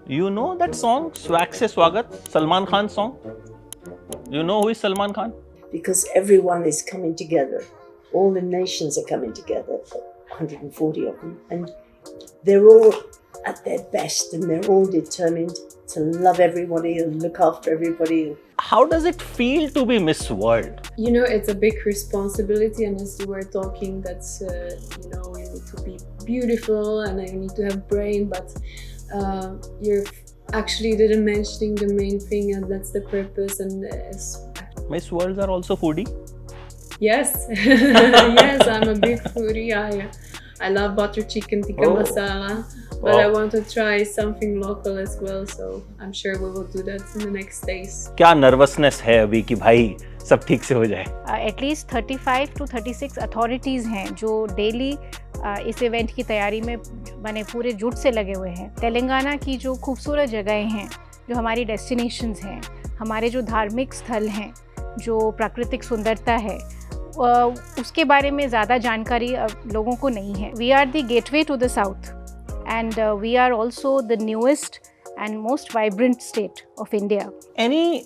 You know that song, Swag Se Swagat, Salman Khan's song? You know who is Salman Khan? Because everyone is coming together. All the nations are coming together, 140 of them, and they're all at their best and they're all determined to love everybody and look after everybody. How does it feel to be Miss World? You know, it's a big responsibility, and as you were talking, that's, you need to be beautiful and you need to have brain, but you're actually didn't mentioning the main thing, and that's the purpose. And Miss Worlds are also foodie? yes, yes, I'm a big foodie. I love butter chicken tikka masala, but I want to try something local as well, so I'm sure we will do that in the next days. क्या nervousness है अभी कि भाई सब ठीक से हो जाए? एटलीस्ट 35 to 36 अथॉरिटीज़ हैं जो डेली इस इवेंट की तैयारी में बने पूरे जुट से लगे हुए हैं। तेलंगाना की जो खूबसूरत जगहें हैं, जो हमारी डेस्टिनेशंस हैं, हमारे जो धार्मिक स्थल हैं, जो प्राकृतिक सुंदरता है, उसके बारे में ज़्यादा जानकारी लोगों को नहीं है। We are the gateway to the south and we are also the newest and most vibrant state of India. Any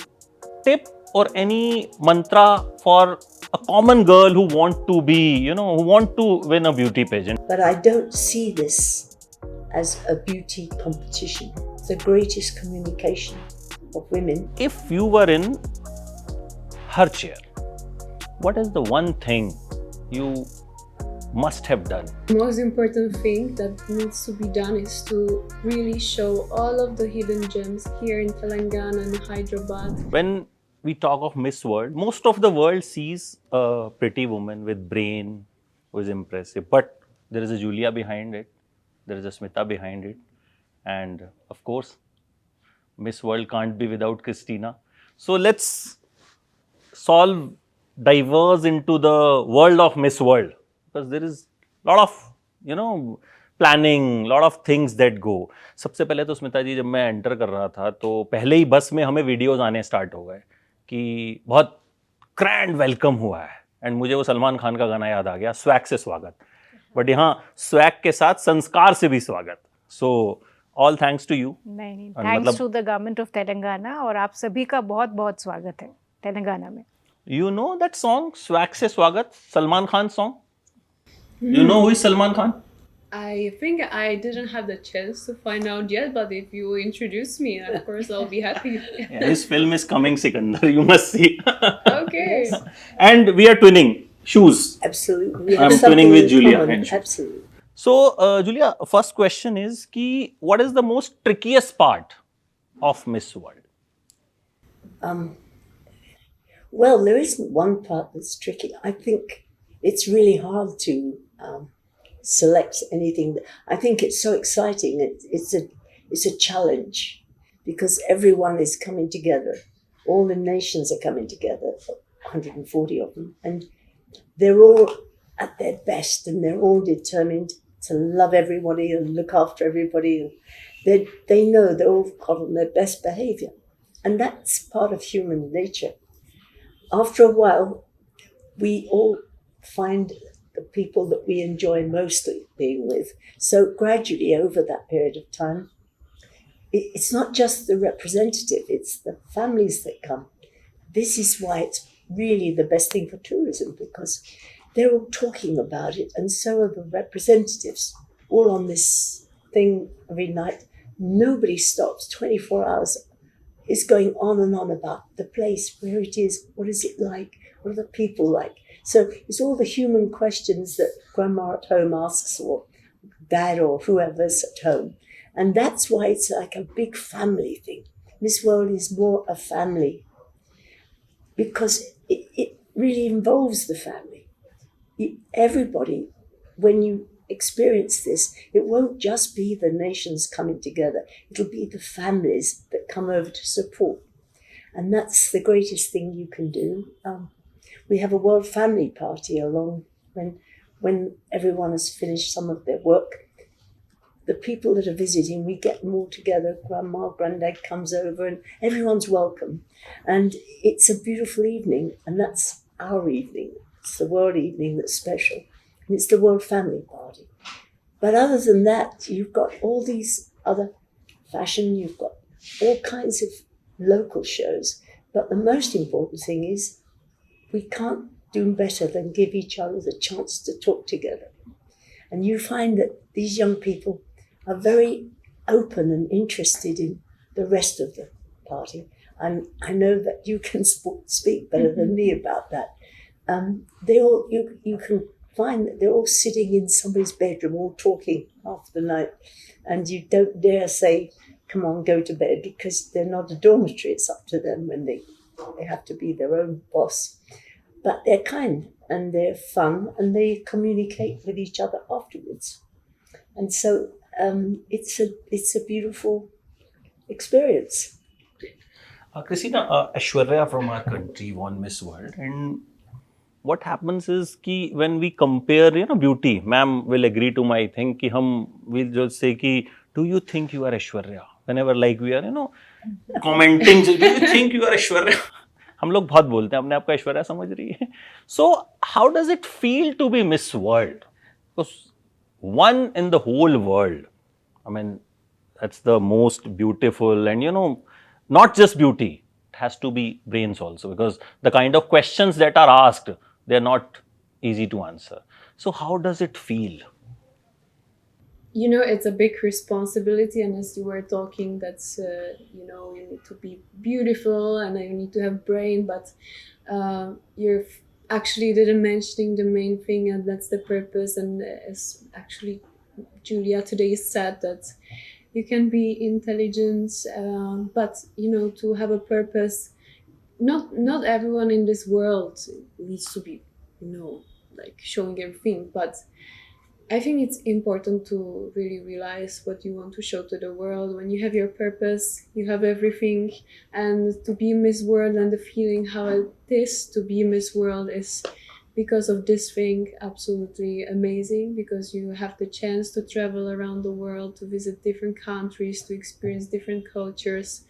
tip or any mantra for a common girl who want to be, who want to win a beauty pageant? But I don't see this as a beauty competition. It's the greatest communication of women. If you were in her chair, what is the one thing you must have done? The most important thing that needs to be done is to really show all of the hidden gems here in Telangana and Hyderabad. When we talk of Miss World, most of the world sees a pretty woman with brain who is impressive, but there is a Julia behind it, there is a Smita behind it, and of course, Miss World can't be without Krystyna. So let's diverse into the world of Miss World, because there is a lot of, planning, lot of things that go. सबसे पहले तो स्मिता जी, जब मैं enter कर रहा था तो पहले ही बस में हमें वीडियोस आने स्टार्ट हो गए कि बहुत ग्रैंड वेलकम हुआ है, एंड मुझे वो सलमान खान का गाना याद आ गया, स्वैग से स्वागत, बट यहाँ स्वैग के साथ संस्कार से भी स्वागत. So all thanks to you. नहीं, thanks to the government of Telangana, और आप सभी का बहुत बहुत स्वागत है तेलंगाना में. You know that song, Swag Se Swagat, Salman Khan's song? You know who is Salman Khan? I think I didn't have the chance to find out yet, but if you introduce me, of course I'll be happy. Yeah, his film is coming, Sikandar. You must see. Okay. Yes. And we are twinning shoes. Absolutely. We I'm have something twinning with in Julia. common. Absolutely. So, Julia, first question is what is the most trickiest part of Miss World? Well, there isn't one part that's tricky. I think it's really hard to select anything. I think it's so exciting. It's a challenge because everyone is coming together. All the nations are coming together, 140 of them, and they're all at their best and they're all determined to love everybody and look after everybody. They know they're all on their best behavior, and that's part of human nature. After a while, we all find the people that we enjoy mostly being with. So gradually over that period of time, it's not just the representative, it's the families that come. This is why it's really the best thing for tourism, because they're all talking about it, and so are the representatives, all on this thing every night. Nobody stops, 24 hours. It's going on and on about the place, where it is, what is it like, what are the people like. So it's all the human questions that grandma at home asks, or dad or whoever's at home. And that's why it's like a big family thing. Miss World is more a family because it really involves the family. Everybody, when you experience this, it won't just be the nations coming together. It'll be the families that come over to support. And that's the greatest thing you can do. We have a World Family Party along when everyone has finished some of their work. The people that are visiting, we get them all together. Grandma, granddad comes over and everyone's welcome. And it's a beautiful evening, and that's our evening. It's the world evening that's special. And it's the World Family Party. But other than that, you've got all these other fashion, you've got all kinds of local shows. But the most important thing is we can't do better than give each other the chance to talk together. And you find that these young people are very open and interested in the rest of the party. And I know that you can speak better than me about that. You can find that they're all sitting in somebody's bedroom, all talking half the night, and you don't dare say, come on, go to bed, because they're not a dormitory. It's up to them when they have to be their own boss. But they're kind and they're fun and they communicate with each other afterwards. And so it's a beautiful experience. Krystyna, Aishwarya from our country won Miss World, and what happens is कि when we compare, beauty, ma'am will agree to my thing कि we'll just say कि do you think you are Aishwarya? Whenever like we are, commenting, do you think you are Aishwarya? हम लोग बहुत बोलते हैं अपने आप को ऐश्वर्या समझ रही है. So how does it feel to be Miss World? Because one in the whole world, I mean, that's the most beautiful, and not just beauty, it has to be brains also, because the kind of questions that are asked, they're not easy to answer. So how does it feel? It's a big responsibility, and as you were talking, that's you need to be beautiful and you need to have brain, but you're actually didn't mentioning the main thing, and that's the purpose. And as actually Julia today said, that you can be intelligent, but to have a purpose. Not everyone in this world needs to be like showing everything, but I think it's important to really realize what you want to show to the world. When you have your purpose, you have everything. And to be Miss World and the feeling how it is to be Miss World is because of this thing absolutely amazing, because you have the chance to travel around the world, to visit different countries, to experience different cultures,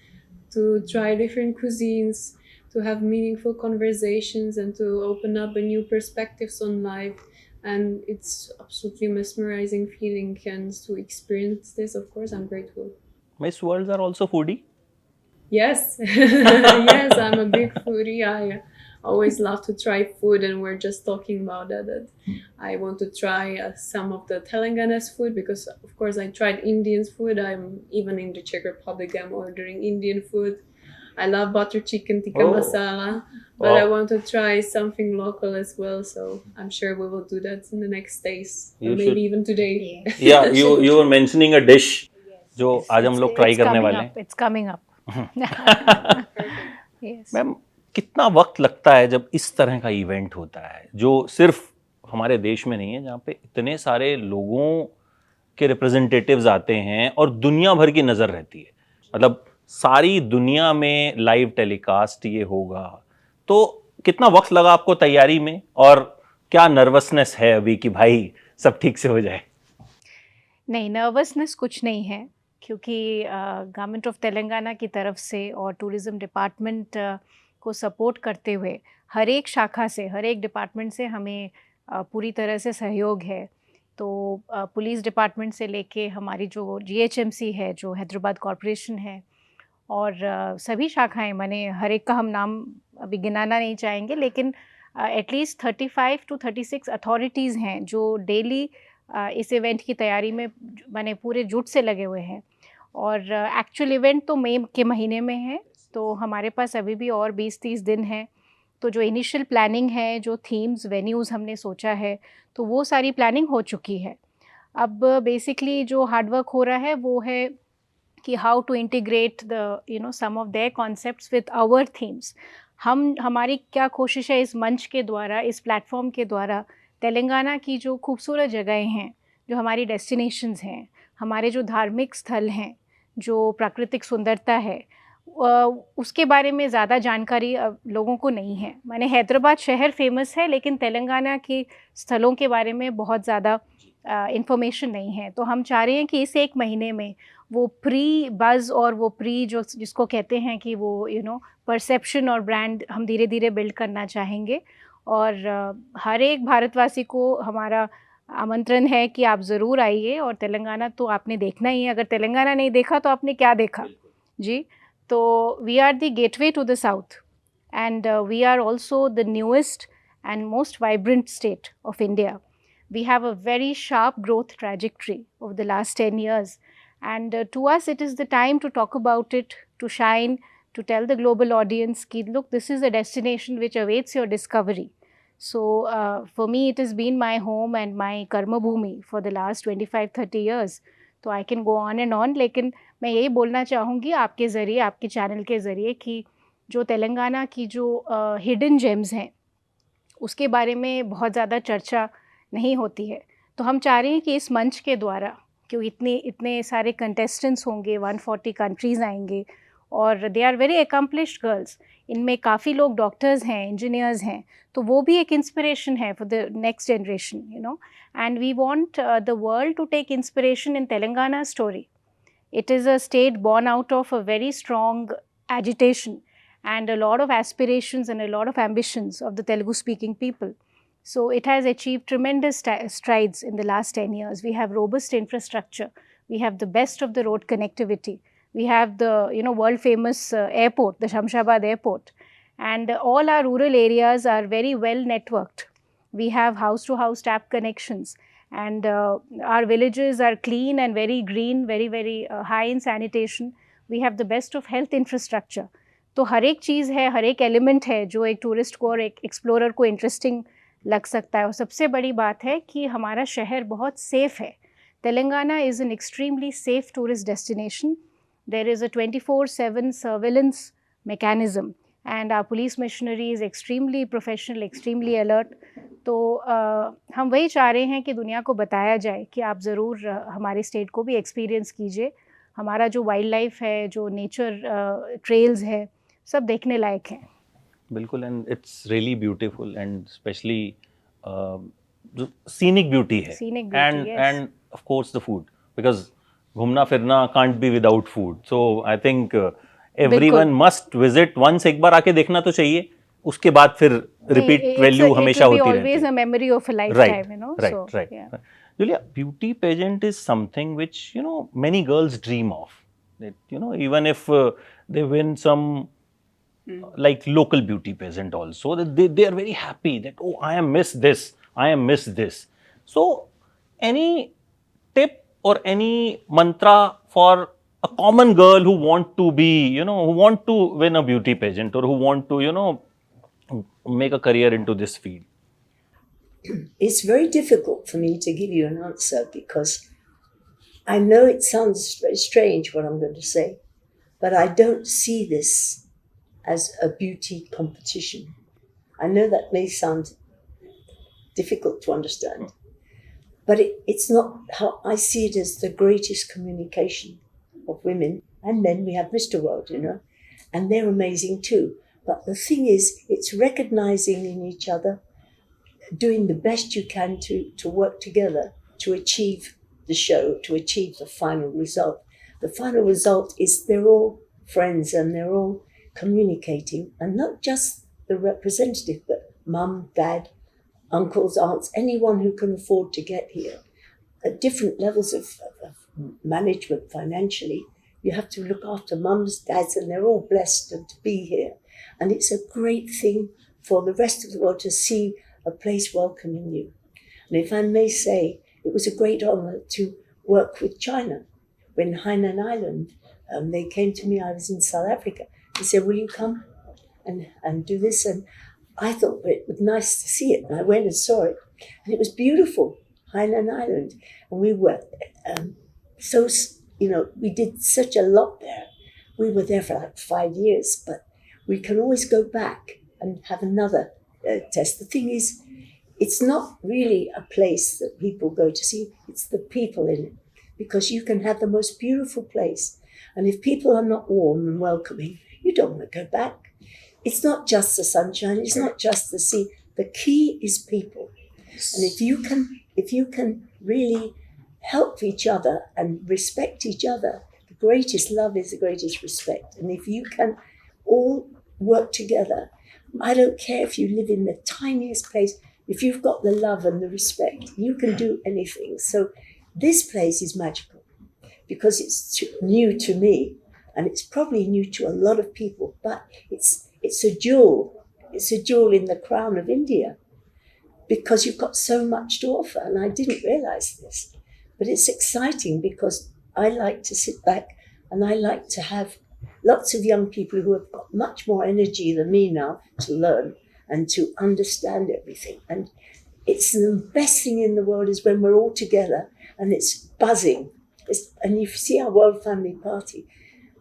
to try different cuisines, to have meaningful conversations and to open up a new perspectives on life. And it's absolutely mesmerizing feeling, and to experience this, of course, I'm grateful. Miss Worlds are also foodie? Yes. Yes, I'm a big foodie. I always love to try food, and we're just talking about that I want to try some of the Telangana's food, because of course I tried Indian food. I'm even in the Czech Republic, I'm ordering Indian food. I love butter chicken tikka masala, but I want to try something local as well. So I'm sure we will do that in the next days, or maybe even today. Yeah, you were mentioning a dish जो आज हम लोग try करने वाले हैं. It's coming up. Yes. Ma'am, कितना वक्त लगता है जब इस तरह का इवेंट होता है जो सिर्फ हमारे देश में नहीं है, जहाँ पे इतने सारे लोगों के रिप्रेजेंटेटिव्स आते हैं और दुनिया भर की नज़र रहती है, मतलब सारी दुनिया में लाइव टेलीकास्ट ये होगा, तो कितना वक्त लगा आपको तैयारी में, और क्या नर्वसनेस है अभी कि भाई सब ठीक से हो जाए? नहीं, नर्वसनेस कुछ नहीं है, क्योंकि गवर्नमेंट ऑफ तेलंगाना की तरफ से और टूरिज़्म डिपार्टमेंट को सपोर्ट करते हुए हर एक शाखा से, हर एक डिपार्टमेंट से हमें पूरी तरह से सहयोग है. तो पुलिस डिपार्टमेंट से लेके हमारी जो GHMC है, जो हैदराबाद कॉरपोरेशन है, और सभी शाखाएं, माने हर एक का हम नाम अभी गिनाना नहीं चाहेंगे, लेकिन एटलीस्ट 35 to 36 अथॉरिटीज़ हैं जो डेली इस इवेंट की तैयारी में माने पूरे जुट से लगे हुए हैं. और एक्चुअल इवेंट तो मई के महीने में है, तो हमारे पास अभी भी और 20-30 दिन हैं. तो जो इनिशियल प्लानिंग है, जो थीम्स, वेन्यूज़ हमने सोचा है, तो वो सारी प्लानिंग हो चुकी है. अब बेसिकली जो हार्डवर्क हो रहा है वो है कि how to integrate the some of their concepts with our themes. हमारी क्या कोशिश है इस मंच के द्वारा, इस प्लेटफॉर्म के द्वारा, तेलंगाना की जो खूबसूरत जगहें हैं, जो हमारी डेस्टिनेशंस हैं, हमारे जो धार्मिक स्थल हैं, जो प्राकृतिक सुंदरता है, उसके बारे में ज़्यादा जानकारी लोगों को नहीं है. माने हैदराबाद शहर फेमस है, लेकिन तेलंगाना के स्थलों के बारे में बहुत ज़्यादा इंफॉर्मेशन नहीं है. तो हम चाह रहे हैं कि इस एक महीने में वो प्री बज़ और वो प्री जो जिसको कहते हैं कि वो परसेप्शन और ब्रांड हम धीरे धीरे बिल्ड करना चाहेंगे. और हर एक भारतवासी को हमारा आमंत्रण है कि आप ज़रूर आइए, और तेलंगाना तो आपने देखना ही है। अगर तेलंगाना नहीं देखा तो आपने क्या देखा जी। तो we are the gateway to the south, and we are also the newest and most vibrant state of India. We have a very sharp growth trajectory over the last 10 years, and to us it is the time to talk about it, to shine, to tell the global audience ki look, this is a destination which awaits your discovery. So for me it has been my home and my karma bhumi for the last 25-30 years. तो I can go on and on, लेकिन मैं यही बोलना चाहूँगी आपके ज़रिए, आपके channel के ज़रिए, कि जो तेलंगाना की जो हिडन जेम्स हैं उसके बारे में बहुत ज़्यादा चर्चा नहीं होती है। तो हम चाह रहे हैं कि इस मंच के द्वारा, क्यों इतने सारे कंटेस्टेंट्स होंगे, 140 कंट्रीज़ आएंगे, और they are very accomplished girls, इनमें काफ़ी लोग डॉक्टर्स हैं, इंजीनियर्स हैं, तो वो भी एक इंस्पिरेशन है for the next generation, you know. And we want the world to take inspiration in Telangana story. It is a state born out of a very strong agitation and a lot of aspirations and a lot of ambitions of the Telugu speaking people. So it has achieved tremendous strides in the last 10 years. We have robust infrastructure. We have the best of the road connectivity. We have the world famous airport, the Shamshabad airport. And all our rural areas are very well networked. We have house to house tap connections. And our villages are clean and very green, very, very high in sanitation. We have the best of health infrastructure. तो हर एक चीज़ है, हर एक element है जो एक tourist को और एक एक्सप्लोरर को इंटरेस्टिंग लग सकता है। और सबसे बड़ी बात है कि हमारा शहर बहुत सेफ़ है। Telangana is an extremely safe tourist destination. There is a 24/7 surveillance mechanism, and our police machinery is extremely professional, extremely alert. तो हम वही चाह रहे हैं कि दुनिया को बताया जाए कि आप ज़रूर हमारे स्टेट को भी एक्सपीरियंस कीजिए। हमारा जो वाइल्ड लाइफ है, जो नेचर ट्रेल्स है, सब देखने लायक हैं। बिल्कुल, and it's really beautiful, and specially जो सीनिक ब्यूटी है, and of course the food, because घूमना फिरना can't be without food. So I think everyone must visit once. एक बार आके देखना तो चाहिए, उसके बाद फिर रिपीट वैल्यू हमेशा होती रहती है. Always a memory of a lifetime, you know. Right. Julia, beauty pageant is something which many girls dream of. That even if they win some like local beauty pageant also, that they are very happy that, oh, I am Miss this, I am Miss this. So any tip or any mantra for a common girl who want to be who want to win a beauty pageant, or who want to make a career into this field? It's very difficult for me to give you an answer, because I know it sounds very strange what I'm going to say, but I don't see this as a beauty competition. I know that may sound difficult to understand, but it's not how I see it. As the greatest communication of women and men. We have Mr. World, and they're amazing too. But the thing is, it's recognizing in each other, doing the best you can to work together to achieve the show, to achieve the final result. The final result is they're all friends and they're all communicating, and not just the representative, but mum, dad, uncles, aunts, anyone who can afford to get here at different levels of management financially. You have to look after mums, dads, and they're all blessed to be here. And it's a great thing for the rest of the world to see a place welcoming you. And if I may say, it was a great honor to work with China. When Hainan Island, they came to me, I was in South Africa. They said, will you come and do this? And I thought it was nice to see it. And I went and saw it. And it was beautiful, Hainan Island. And we were we did such a lot there. We were there for like 5 years, but we can always go back and have another test. The thing is, it's not really a place that people go to see, it's the people in it, because you can have the most beautiful place, and if people are not warm and welcoming, you don't want to go back. It's not just the sunshine, it's not just the sea. The key is people. And if you can really help each other and respect each other, the greatest love is the greatest respect. And if you can all work together, I don't care if you live in the tiniest place, if you've got the love and the respect, you can do anything. So this place is magical because it's new to me, and it's probably new to a lot of people, but it's a jewel. It's a jewel in the crown of India because you've got so much to offer, and I didn't realize this. But it's exciting because I like to sit back and I like to have lots of young people who have got much more energy than me now to learn and to understand everything. And it's the best thing in the world is when we're all together and it's buzzing. And you see our World Family Party.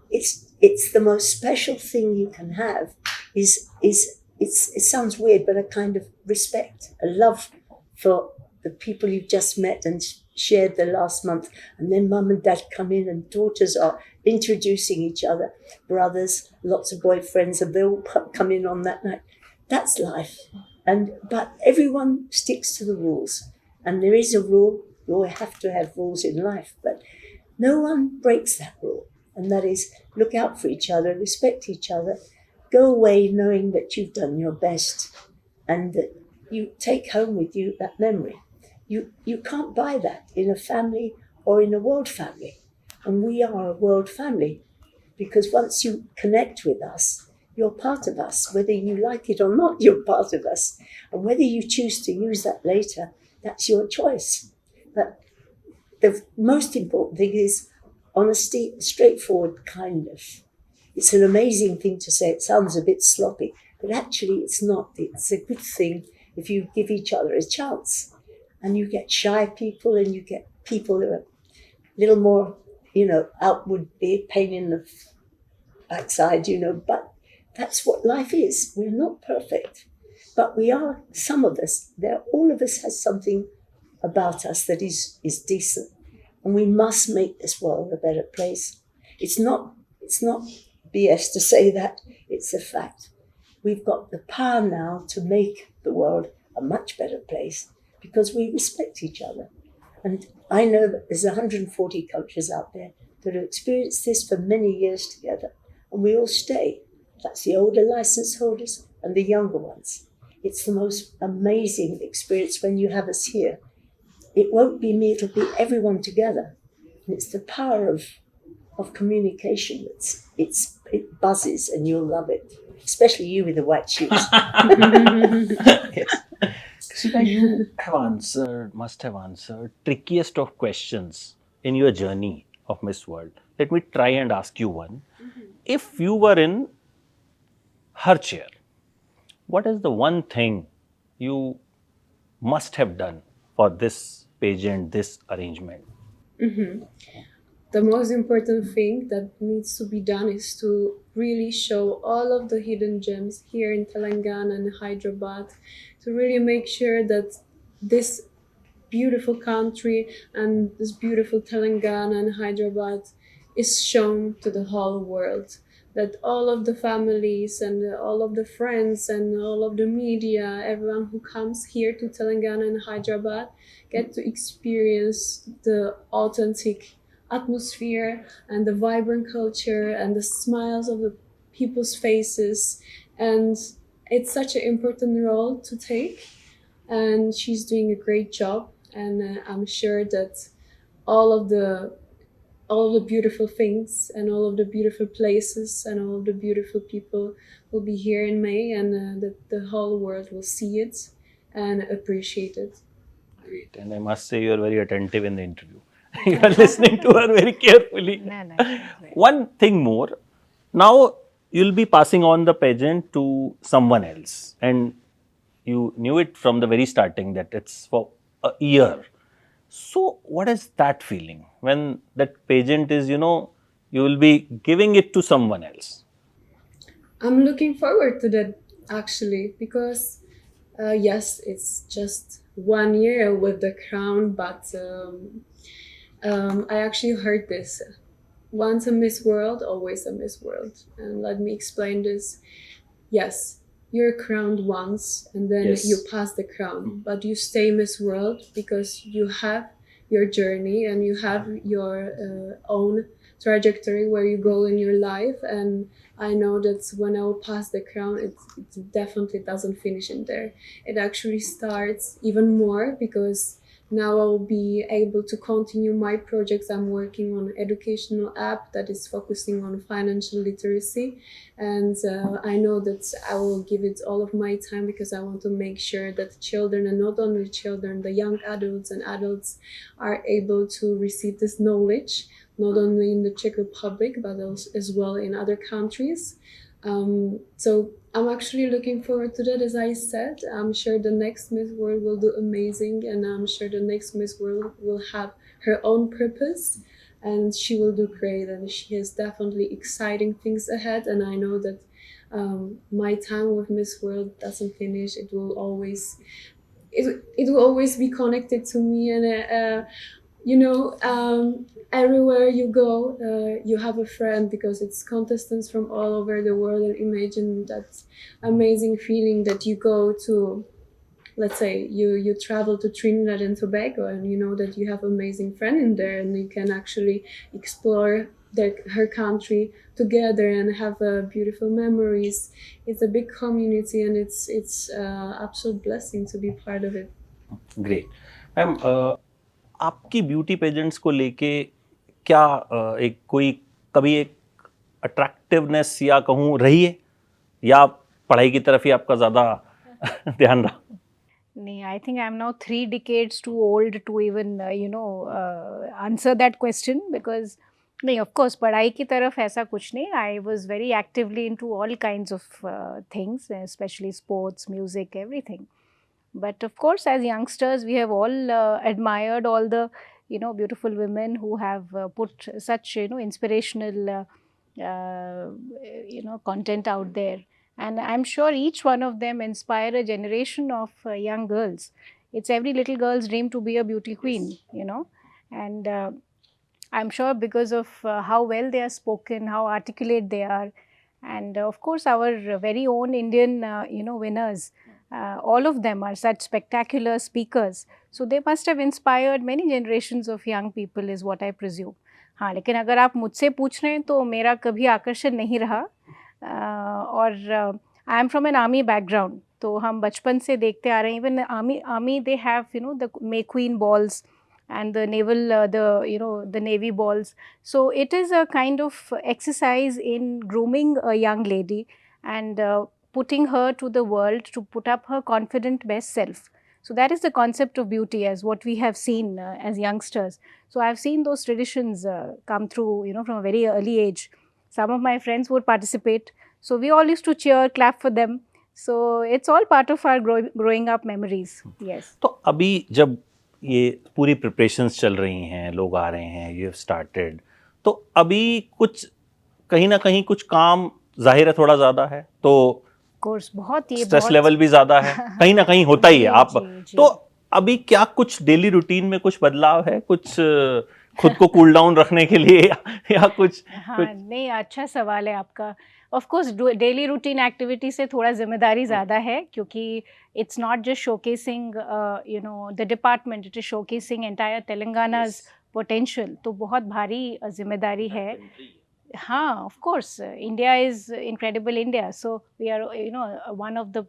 It's the most special thing you can have it sounds weird, but a kind of respect, a love for the people you've just met and shared the last month. And then mum and dad come in and daughters are introducing each other, brothers, lots of boyfriends, and they all come in on that night. That's life. But everyone sticks to the rules. And there is a rule. You have to have rules in life, but no one breaks that rule. And that is, look out for each other, respect each other, go away knowing that you've done your best and that you take home with you that memory. You can't buy that in a family or in a world family. And we are a world family because once you connect with us, you're part of us. Whether you like it or not, you're part of us. And whether you choose to use that later, that's your choice. But the most important thing is honesty, straightforward kindness. It's an amazing thing to say. It sounds a bit sloppy, but actually it's not. It's a good thing if you give each other a chance. And you get shy people and you get people who are a little more, outward, be a pain in the backside, but that's what life is. We're not perfect, but we are, some of us, all of us has something about us that is decent. And we must make this world a better place. It's not BS to say that, it's a fact. We've got the power now to make the world a much better place because we respect each other. And I know that there's 140 countries out there that have experienced this for many years together, and we all stay. That's the older license holders and the younger ones. It's the most amazing experience when you have us here. It won't be me, it'll be everyone together. And it's the power of communication. It buzzes and you'll love it. Especially you with the white shoes. Yes. Krystyna, you must have answered trickiest of questions in your journey of Miss World. Let me try and ask you one. If you were in her chair, what is the one thing you must have done for this pageant, this arrangement? The most important thing that needs to be done is to really show all of the hidden gems here in Telangana and Hyderabad, to really make sure that this beautiful country and this beautiful Telangana and Hyderabad is shown to the whole world. That all of the families and all of the friends and all of the media, everyone who comes here to Telangana and Hyderabad, get to experience the authentic atmosphere and the vibrant culture and the smiles of the people's faces. And it's such an important role to take, and she's doing a great job. And I'm sure that all of the beautiful things and all of the beautiful places and all of the beautiful people will be here in May, and that the whole world will see it and appreciate it. Great. And I must say you are very attentive in the interview. You are listening to her very carefully. No, One thing more. Now you'll be passing on the pageant to someone else. And you knew it from the very starting that it's for a year. So what is that feeling when that pageant is, you will be giving it to someone else? I'm looking forward to that actually, because yes, it's just 1 year with the crown, but I actually heard this: once a Miss World, always a Miss World. And let me explain this. Yes, you're crowned once and then Yes. you pass the crown, but you stay Miss World because you have your journey and you have your own trajectory where you go in your life, and I know that when I will pass the crown, it definitely doesn't finish in there. It actually starts even more, because now I will be able to continue my projects. I'm working on an educational app that is focusing on financial literacy, and I know that I will give it all of my time, because I want to make sure that children, and not only children, the young adults and adults, are able to receive this knowledge, not only in the Czech Republic but also as well in other countries. So I'm actually looking forward to that. As I said, I'm sure the next Miss World will do amazing, and I'm sure the next Miss World will have her own purpose, and she will do great, and she has definitely exciting things ahead. And I know that my time with Miss World doesn't finish. It will always be connected to me, and everywhere you go, you have a friend, because it's contestants from all over the world. And imagine that amazing feeling that you go to, let's say you travel to Trinidad and Tobago, and you know that you have amazing friend in there, and you can actually explore her country together and have beautiful memories. It's a big community, and it's absolute blessing to be part of it. Great ma'am, आपकी beauty pageants को लेके क्या एक कोई कभी एक attractiveness या कहूँ रही है, या पढ़ाई की तरफ ही आपका ज़्यादा ध्यान रहा? नहीं, I think I'm now 3 decades too old to even answer that question, because नहीं, of course पढ़ाई की तरफ ऐसा कुछ नहीं. I was very actively into all kinds of things, especially sports, music, everything. But of course, as youngsters, we have all admired all the beautiful women who have put such inspirational content out there. And I'm sure each one of them inspire a generation of young girls. It's every little girl's dream to be a beauty queen, and I'm sure because of how well they are spoken, how articulate they are, and of course our very own Indian, winners, all of them are such spectacular speakers. So they must have inspired many generations of young people, is what I presume. हाँ, लेकिन अगर आप मुझसे पूछ रहे हैं तो मेरा कभी आकर्षण नहीं रहा, और I am from an army background, तो हम बचपन से देखते आ रहे हैं. Even army they have the McQueen balls and the naval the Navy balls. So it is a kind of exercise in grooming a young lady and putting her to the world to put up her confident best self. So that is the concept of beauty, as what we have seen as youngsters. So I've seen those traditions come through from a very early age. Some of my friends would participate, so we all used to cheer, clap for them. So it's all part of our growing up memories. Yes. तो अभी जब ये पूरी preparations चल रही हैं, लोग आ रहे हैं, यू हैव स्टार्टेड, तो अभी कुछ कहीं ना कहीं कुछ काम जाहिर है थोड़ा ज़्यादा है, तो कोर्स बहुत ये स्ट्रेस लेवल भी ज़्यादा है, कहीं ना कहीं होता ही है. आप तो अभी क्या कुछ डेली रूटीन में कुछ बदलाव है, कुछ खुद को कूल डाउन रखने के लिए या कुछ? हाँ, नहीं, अच्छा सवाल है आपका. Of course daily routine activity से थोड़ा जिम्मेदारी ज़्यादा है, क्योंकि it's not just showcasing the department, it is showcasing entire Telangana's potential. तो बहुत भारी जिम्मेदारी है. हाँ, of course India is incredible India, so we are one of the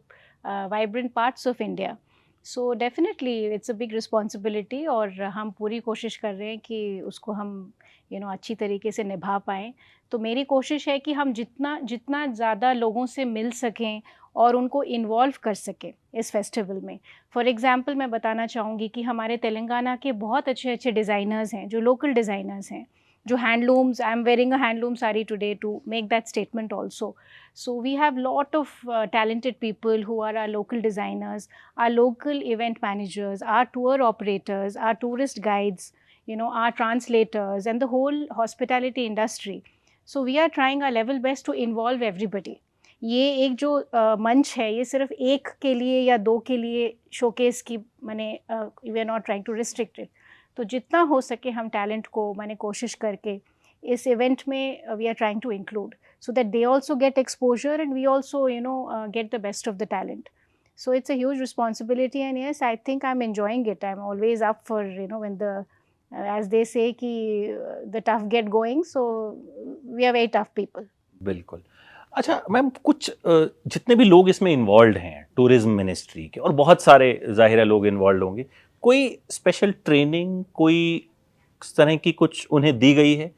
vibrant parts of India. So definitely it's a big responsibility, और हम पूरी कोशिश कर रहे हैं कि उसको हम अच्छी तरीके से निभा पाएँ. तो मेरी कोशिश है कि हम जितना ज़्यादा लोगों से मिल सकें और उनको इन्वॉल्व कर सकें इस फेस्टिवल में. फॉर एग्ज़ाम्पल मैं बताना चाहूँगी कि हमारे तेलंगाना के बहुत अच्छे डिज़ाइनर्स हैं, जो लोकल डिज़ाइनर्स हैं, जो handlooms, I am wearing a handloom sari today to make that statement also. So we have lot of talented people who are our local designers, our local event managers, our tour operators, our tourist guides, our translators, and the whole hospitality industry. So we are trying our level best to involve everybody. ये एक जो मंच है, ये सिर्फ एक के लिए या दो के लिए शोकेस की we are not trying to restrict it. तो जितना हो सके हम टैलेंट को कोशिश करके इस इवेंट में we are trying to include, so that they also get exposure and we also get the best of the talent. So it's a huge responsibility, and yes, I think I'm enjoying it. I'm always up for when the as they say कि the tough get going, so we are very tough people. बिल्कुल. अच्छा ma'am, कुछ जितने भी लोग इसमें involve हैं tourism ministry के, और बहुत सारे जाहिर है लोग इन्वॉल्व होंगे, कोई स्पेशल ट्रेनिंग, कोई इस तरह की कुछ उन्हें दी गई है?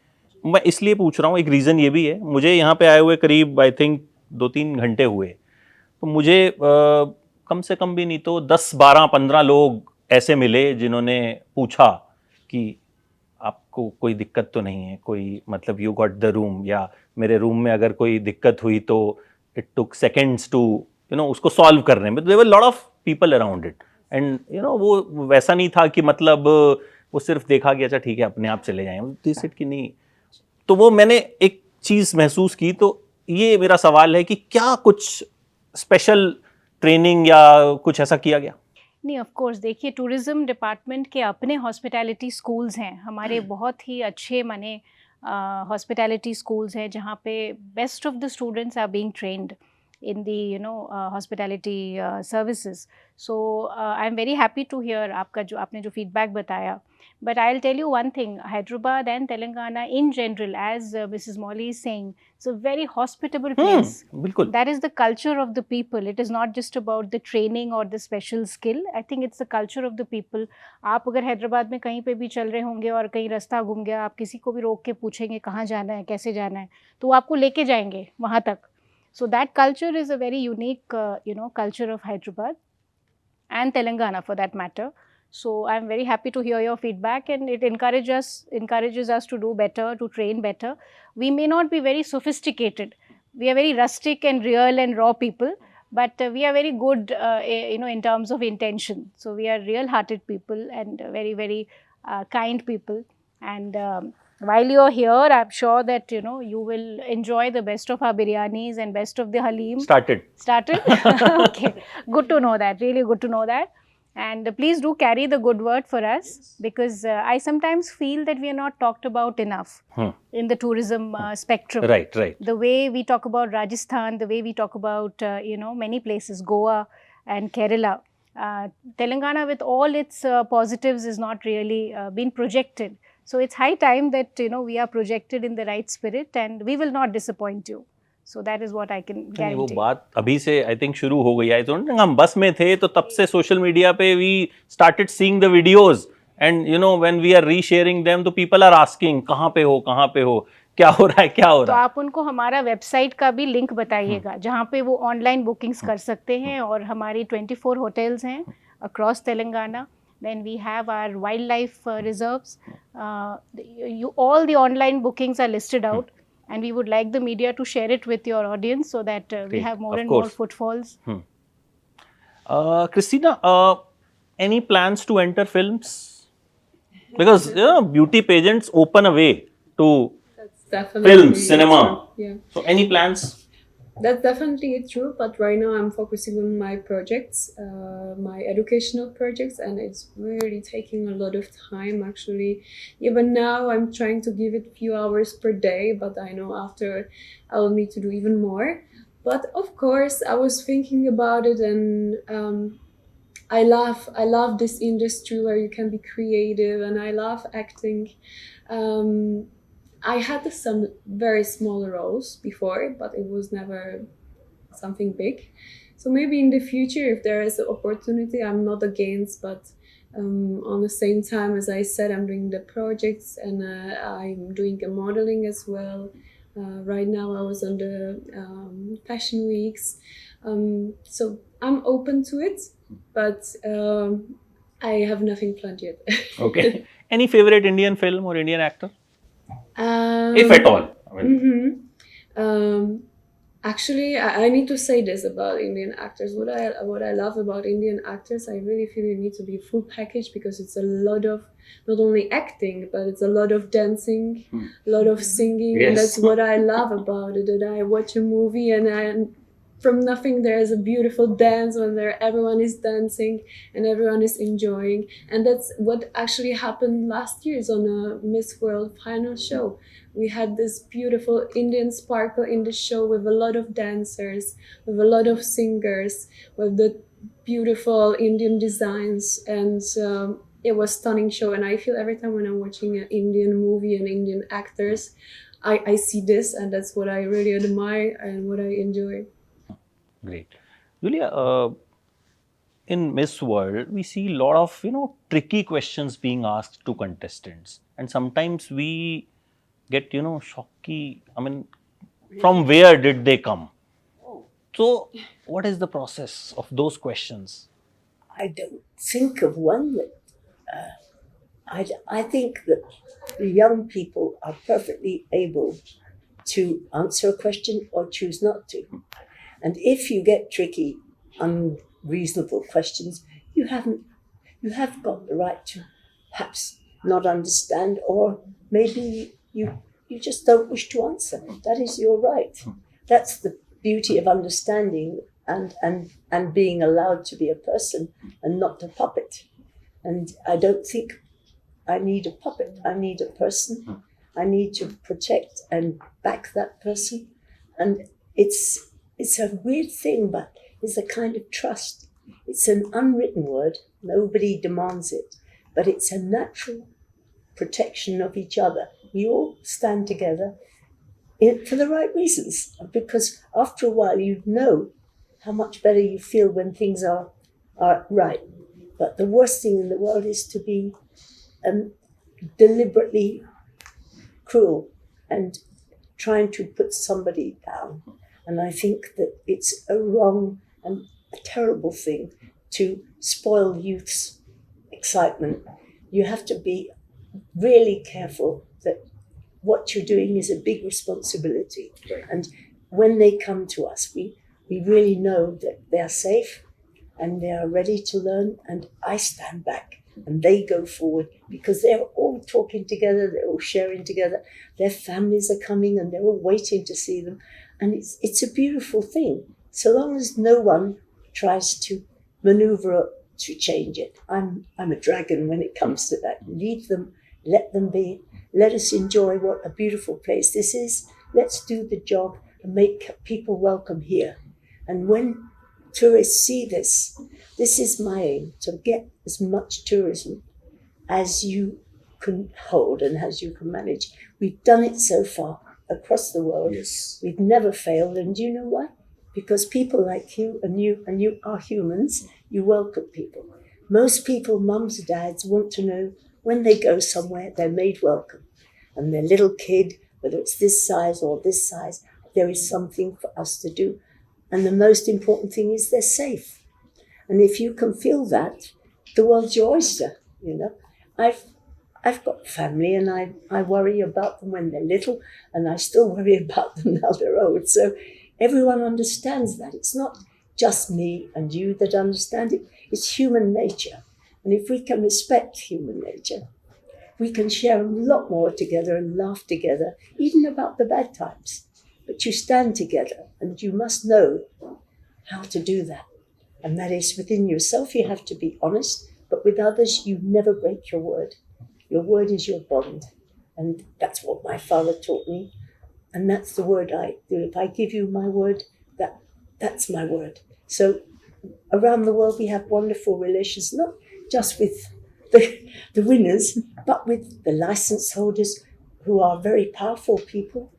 मैं इसलिए पूछ रहा हूँ, एक रीज़न ये भी है, मुझे यहाँ पे आए हुए करीब आई थिंक 2-3 घंटे हुए, तो मुझे कम से कम भी नहीं तो 10-12-15 लोग ऐसे मिले जिन्होंने पूछा कि आपको कोई दिक्कत तो नहीं है, कोई मतलब यू गॉट द रूम, या मेरे रूम में अगर कोई दिक्कत हुई तो इट टुक सेकेंड्स टू उसको सॉल्व करने में. There were lot of people around it, and वो वैसा नहीं था कि मतलब वो सिर्फ देखा कि अच्छा ठीक है अपने आप चले जाएं, दिस इट कि नहीं. तो वो मैंने एक चीज़ महसूस की. तो ये मेरा सवाल है कि क्या कुछ स्पेशल ट्रेनिंग या कुछ ऐसा किया गया? नहीं, ऑफ कोर्स देखिए, टूरिज़्म डिपार्टमेंट के अपने हॉस्पिटैलिटी स्कूल्स हैं हमारे, बहुत ही अच्छे माने हॉस्पिटैलिटी स्कूल्स हैं जहाँ पे best of the students are being trained in the hospitality services. So I'm very happy to hear आपने जो feedback बताया. But I'll tell you one thing, Hyderabad and Telangana in general, as Mrs. Morley is saying, it's a very hospitable place. बिल्कुल. That is the culture of the people. It is not just about the training or the special skill. I think it's the culture of the people. आप अगर हैदराबाद में कहीं पे भी चल रहे होंगे और कहीं रास्ता घूम गया, आप किसी को भी रोक के पूछेंगे कहाँ जाना है, कैसे जाना है, तो वो आपको लेके जाएंगे वहाँ तक. So that culture is a very unique, culture of Hyderabad and Telangana for that matter. So I'm very happy to hear your feedback, and it encourages us to do better, to train better. We may not be very sophisticated. We are very rustic and real and raw people, but we are very good, in terms of intention. So we are real-hearted people and very, very kind people. And while you are here, I'm sure that you will enjoy the best of our biryanis and best of the halim. Started. Okay, good to know that. Really good to know that. And please do carry the good word for us, because I sometimes feel that we are not talked about enough in the tourism spectrum. Right. The way we talk about Rajasthan, the way we talk about many places, Goa and Kerala. Telangana, with all its positives, is not really been projected. So it's high time that we are projected in the right spirit, and we will not disappoint you. So that is what I can guarantee. वो बात अभी से I think शुरू हो गई है. तो हम बस में थे तो तब से सोशल मीडिया पे we started seeing the videos, and when we are resharing them तो पीपल आर आस्किंग कहाँ पे हो, क्या हो रहा है. तो आप उनको हमारा वेबसाइट का भी लिंक बताइएगा जहाँ पे वो ऑनलाइन बुकिंग्स कर सकते हैं. और हमारी 24 होटल्स हैं across Telangana. Then we have our wildlife reserves. All the online bookings are listed out, and we would like the media to share it with your audience so that we have more and more footfalls. Krystyna, any plans to enter films? Because beauty pageants open a way to films, cinema. Yeah. So any plans? That's definitely true, but right now I'm focusing on my projects, my educational projects, and it's really taking a lot of time actually. Even now I'm trying to give it a few hours per day, but I know after I will need to do even more. But of course I was thinking about it, and I love this industry where you can be creative, and I love acting. I had some very small roles before, but it was never something big. So maybe in the future, if there is an opportunity, I'm not against, but on the same time, as I said, I'm doing the projects, and I'm doing the modeling as well. Right now I was on the fashion weeks. So I'm open to it, but I have nothing planned yet. Okay. Any favorite Indian film or Indian actor? If at all. I mean. Actually, I need to say this about Indian actors. What I love about Indian actors, I really feel you need to be full package, because it's a lot of not only acting, but it's a lot of dancing, a lot of singing. Yes. And that's what I love about it. That I watch a movie and from nothing there is a beautiful dance when everyone is dancing and everyone is enjoying. And that's what actually happened last year on a Miss World final show. We had this beautiful Indian sparkle in the show with a lot of dancers, with a lot of singers, with the beautiful Indian designs. And it was stunning show, and I feel every time when I'm watching an Indian movie and Indian actors, I see this, and that's what I really admire and what I enjoy. Great. Julia, in Miss World, we see a lot of, tricky questions being asked to contestants. And sometimes we get, shocky. I mean, from where did they come? So, what is the process of those questions? I don't think of one that. I think that the young people are perfectly able to answer a question or choose not to. And if you get tricky, unreasonable questions, you have got the right to perhaps not understand, or maybe you just don't wish to answer. That is your right. That's the beauty of understanding and being allowed to be a person and not a puppet. And I don't think I need a puppet. I need a person. I need to protect and back that person. And it's a weird thing, but it's a kind of trust. It's an unwritten word. Nobody demands it, but it's a natural protection of each other. We all stand together for the right reasons, because after a while you know how much better you feel when things are right. But the worst thing in the world is to be deliberately cruel and trying to put somebody down. And I think that it's a wrong and a terrible thing to spoil youth's excitement. You have to be really careful that what you're doing is a big responsibility. Right. And when they come to us, we really know that they are safe and they are ready to learn, and I stand back and they go forward because they're all talking together, they're all sharing together, their families are coming and they're all waiting to see them. And it's a beautiful thing, so long as no one tries to maneuver to change it. I'm a dragon when it comes to that. Leave them, let them be, let us enjoy what a beautiful place this is. Let's do the job and make people welcome here. And when tourists see this is my aim, to get as much tourism as you can hold and as you can manage. We've done it so far across the world. Yes. We've never failed, and do you know why? Because people like you are humans, you welcome people. Most people, mums, dads, want to know when they go somewhere, they're made welcome. And their little kid, whether it's this size or this size, there is something for us to do. And the most important thing is they're safe. And if you can feel that, the world's your oyster, I've got family, and I worry about them when they're little, and I still worry about them now they're old. So everyone understands that. It's not just me and you that understand it. It's human nature. And if we can respect human nature, we can share a lot more together and laugh together, even about the bad times. But you stand together, and you must know how to do that. And that is within yourself, you have to be honest, but with others, you never break your word. Your word is your bond. And that's what my father taught me. And that's the word I do. If I give you my word, that's my word. So around the world, we have wonderful relations, not just with the winners, but with the license holders, who are very powerful people.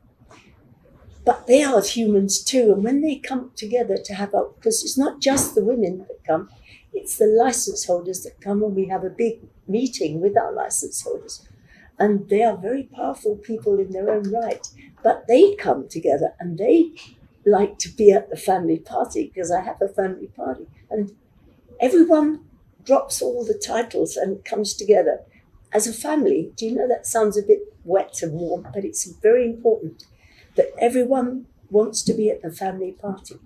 But they are humans too. And when they come together to have because it's not just the women that come, it's the license holders that come, and we have a big meeting with our license holders. And they are very powerful people in their own right. But they come together and they like to be at the family party, because I have a family party. And everyone drops all the titles and comes together as a family. Do you know, that sounds a bit wet and warm, but it's very important that everyone wants to be at the family party.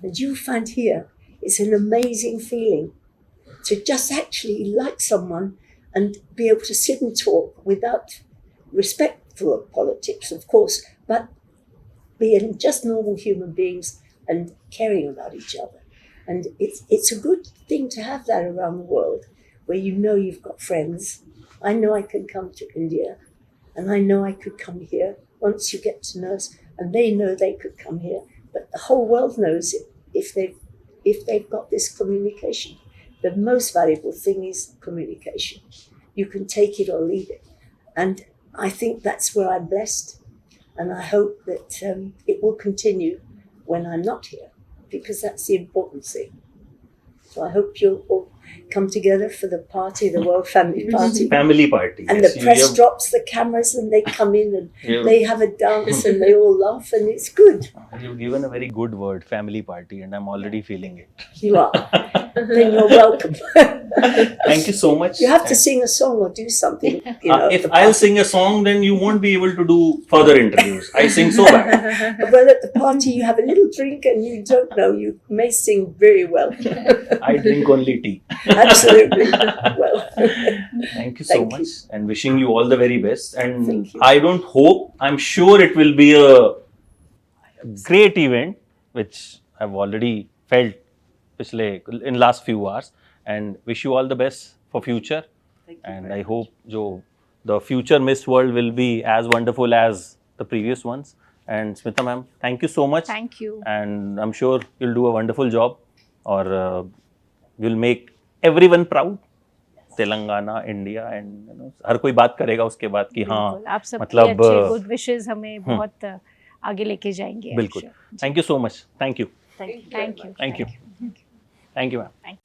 And you find here, it's an amazing feeling to just actually like someone and be able to sit and talk without respect for politics, of course, but being just normal human beings and caring about each other. And it's a good thing to have that around the world, where you've got friends. I know I can come to India, and I know I could come here once you get to know us, and they know they could come here. But the whole world knows it if they've got this communication. The most valuable thing is communication. you can take it or leave it. And I think that's where I'm blessed. And I hope that it will continue when I'm not here, because that's the important thing. So I hope you'll all come together for the party, the World Family Party. Family party. And yes, the press drops the cameras and they come in and they have a dance and they all laugh and it's good. You've given a very good word, family party, and I'm already feeling it. You are. Then you're welcome. Thank you so much. You have to sing a song or do something. You know, if I'll sing a song, then you won't be able to do further interviews. I sing so bad. Well, at the party you have a little drink and you don't know, you may sing very well. I drink only tea. Absolutely. Well, Thank you so Thank much, and wishing you all the very best. And Thank you. I don't hope, I'm sure it will be a great event, which I've already felt in last few hours. And wish you all the best for future. And I hope the future Miss World will be as wonderful as the previous ones. And Smita ma'am, thank you so much. Thank you. And I'm sure you'll do a wonderful job, or you'll make everyone proud. Telangana, India, and हर कोई बात करेगा उसके बाद कि हाँ, आप सब मतलब गुड विशेस हमें बहुत आगे लेके जाएंगे. बिल्कुल. Thank you so much. Thank you. Thank you. Thank you ma'am.